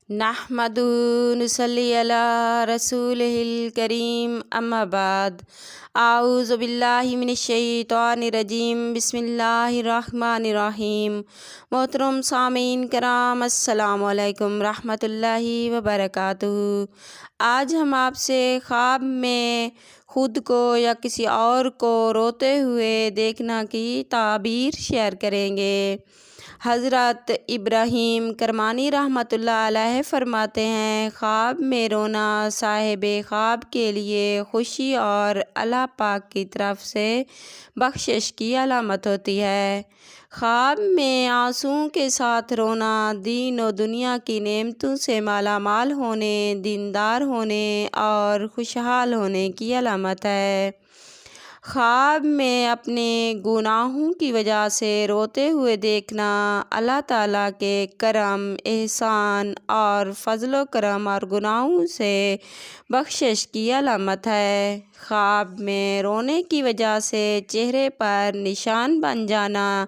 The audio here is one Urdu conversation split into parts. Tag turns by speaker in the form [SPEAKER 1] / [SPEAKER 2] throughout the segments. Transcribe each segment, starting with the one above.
[SPEAKER 1] نحمدہ نصلی علی رسولہ الکریم اما بعد اعوذ باللہ من الشیطان الرجیم بسم اللہ الرحمن الرحیم۔ محترم سامعین کرام، السلام علیکم رحمۃ اللہ وبرکاتہ۔ آج ہم آپ سے خواب میں خود کو یا کسی اور کو روتے ہوئے دیکھنا کی تعبیر شیئر کریں گے۔ حضرت ابراہیم کرمانی رحمۃ اللہ علیہ فرماتے ہیں، خواب میں رونا صاحب خواب کے لیے خوشی اور اللہ پاک کی طرف سے بخشش کی علامت ہوتی ہے۔ خواب میں آنسوؤں کے ساتھ رونا دین و دنیا کی نعمتوں سے مالا مال ہونے، دیندار ہونے اور خوشحال ہونے کی علامت ہے۔ خواب میں اپنے گناہوں کی وجہ سے روتے ہوئے دیکھنا اللہ تعالیٰ کے کرم، احسان اور فضل و کرم اور گناہوں سے بخشش کی علامت ہے۔ خواب میں رونے کی وجہ سے چہرے پر نشان بن جانا،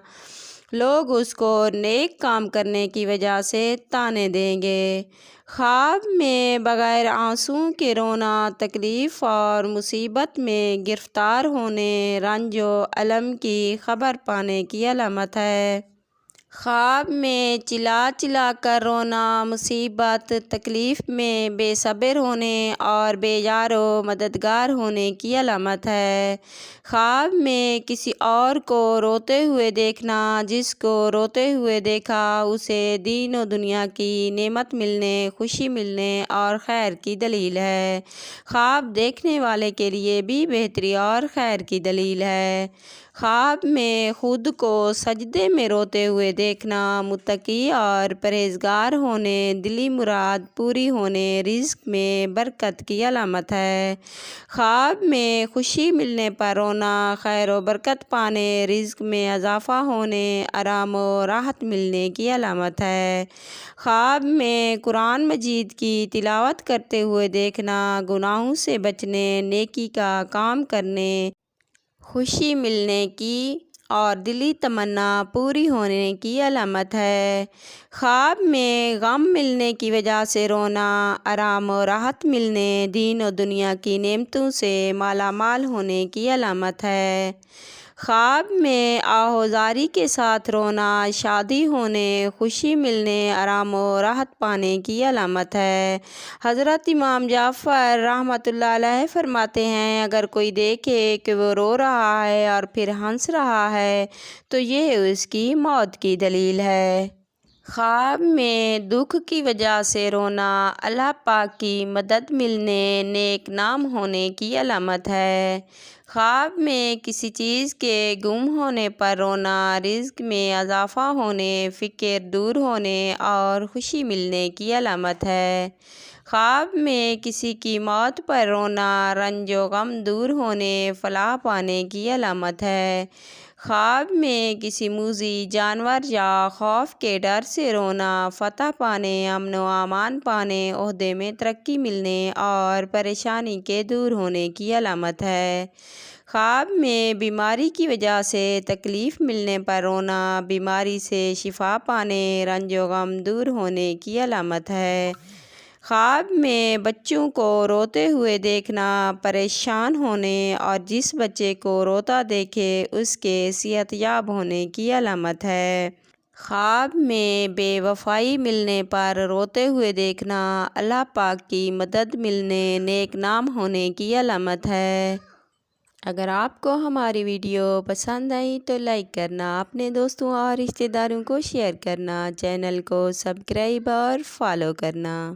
[SPEAKER 1] لوگ اس کو نیک کام کرنے کی وجہ سے طعنے دیں گے۔ خواب میں بغیر آنسوؤں کے رونا تکلیف اور مصیبت میں گرفتار ہونے، رنج و الم کی خبر پانے کی علامت ہے۔ خواب میں چلا چلا کر رونا مصیبت، تکلیف میں بے صبر ہونے اور بے یار و مددگار ہونے کی علامت ہے۔ خواب میں کسی اور کو روتے ہوئے دیکھنا، جس کو روتے ہوئے دیکھا اسے دین و دنیا کی نعمت ملنے، خوشی ملنے اور خیر کی دلیل ہے۔ خواب دیکھنے والے کے لیے بھی بہتری اور خیر کی دلیل ہے۔ خواب میں خود کو سجدے میں روتے ہوئے دیکھنا متقی اور پرہیزگار ہونے، دلی مراد پوری ہونے، رزق میں برکت کی علامت ہے۔ خواب میں خوشی ملنے پر رونا خیر و برکت پانے، رزق میں اضافہ ہونے، آرام و راحت ملنے کی علامت ہے۔ خواب میں قرآن مجید کی تلاوت کرتے ہوئے دیکھنا گناہوں سے بچنے، نیکی کا کام کرنے، خوشی ملنے کی اور دلی تمنا پوری ہونے کی علامت ہے۔ خواب میں غم ملنے کی وجہ سے رونا آرام و راحت ملنے، دین و دنیا کی نعمتوں سے مالا مال ہونے کی علامت ہے۔ خواب میں آہوازاری کے ساتھ رونا شادی ہونے، خوشی ملنے، آرام و راحت پانے کی علامت ہے۔ حضرت امام جعفر رحمۃ اللہ علیہ فرماتے ہیں، اگر کوئی دیکھے کہ وہ رو رہا ہے اور پھر ہنس رہا ہے تو یہ اس کی موت کی دلیل ہے۔ خواب میں دکھ کی وجہ سے رونا اللہ پاک کی مدد ملنے، نیک نام ہونے کی علامت ہے۔ خواب میں کسی چیز کے گم ہونے پر رونا رزق میں اضافہ ہونے، فقر دور ہونے اور خوشی ملنے کی علامت ہے۔ خواب میں کسی کی موت پر رونا رنج و غم دور ہونے، فلاح پانے کی علامت ہے۔ خواب میں کسی موذی جانور یا خوف کے ڈر سے رونا فتح پانے، امن و امان پانے، عہدے میں ترقی ملنے اور پریشانی کے دور ہونے کی علامت ہے۔ خواب میں بیماری کی وجہ سے تکلیف ملنے پر رونا بیماری سے شفا پانے، رنج و غم دور ہونے کی علامت ہے۔ خواب میں بچوں کو روتے ہوئے دیکھنا پریشان ہونے اور جس بچے کو روتا دیکھے اس کے صحت یاب ہونے کی علامت ہے۔ خواب میں بے وفائی ملنے پر روتے ہوئے دیکھنا اللہ پاک کی مدد ملنے، نیک نام ہونے کی علامت ہے۔ اگر آپ کو ہماری ویڈیو پسند آئی تو لائک کرنا، اپنے دوستوں اور رشتہ داروں کو شیئر کرنا، چینل کو سبسکرائب اور فالو کرنا۔